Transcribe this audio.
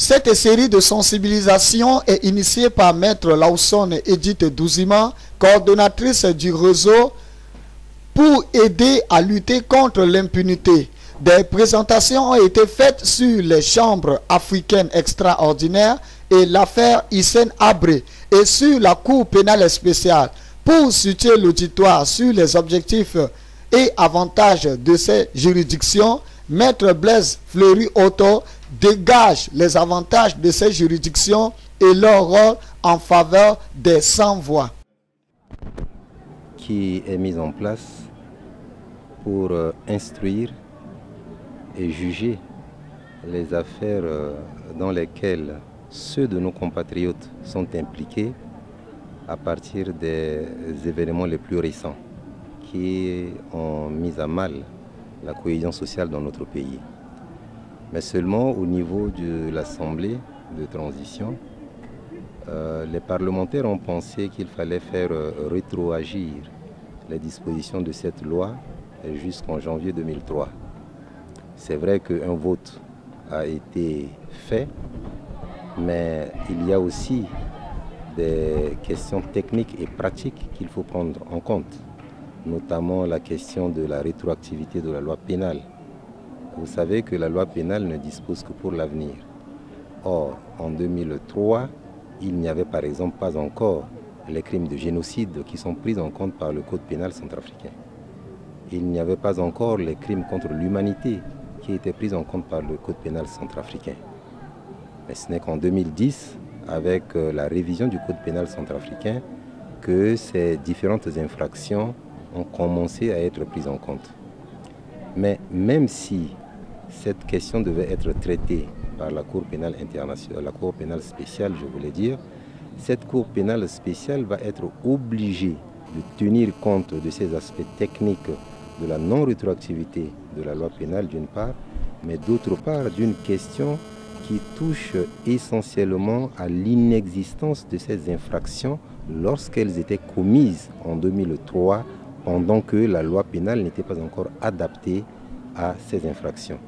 Cette série de sensibilisation est initiée par Maître Lawson Edith Douzima, coordonnatrice du réseau pour aider à lutter contre l'impunité. Des présentations ont été faites sur les chambres africaines extraordinaires et l'affaire Hissène Habré et sur la Cour pénale spéciale pour situer l'auditoire sur les objectifs et avantages de ces juridictions. Maître Blaise Fleury-Otto dégage les avantages de ces juridictions et leur rôle en faveur des sans-voix. Qui est mise en place pour instruire et juger les affaires dans lesquelles ceux de nos compatriotes sont impliqués à partir des événements les plus récents qui ont mis à mal la cohésion sociale dans notre pays. Mais seulement au niveau de l'Assemblée de transition, les parlementaires ont pensé qu'il fallait faire rétroagir les dispositions de cette loi jusqu'en janvier 2003. C'est vrai qu'un vote a été fait, mais il y a aussi des questions techniques et pratiques qu'il faut prendre en compte, notamment la question de la rétroactivité de la loi pénale. Vous savez que la loi pénale ne dispose que pour l'avenir. Or, en 2003, il n'y avait par exemple pas encore les crimes de génocide qui sont pris en compte par le Code pénal centrafricain. Il n'y avait pas encore les crimes contre l'humanité qui étaient pris en compte par le Code pénal centrafricain. Mais ce n'est qu'en 2010, avec la révision du Code pénal centrafricain, que ces différentes infractions ont commencé à être prises en compte. Mais même si cette question devait être traitée par la Cour pénale internationale, la Cour pénale spéciale, je voulais dire, cette Cour pénale spéciale va être obligée de tenir compte de ces aspects techniques de la non-rétroactivité de la loi pénale d'une part, mais d'autre part d'une question qui touche essentiellement à l'inexistence de ces infractions lorsqu'elles étaient commises en 2003, pendant que la loi pénale n'était pas encore adaptée à ces infractions.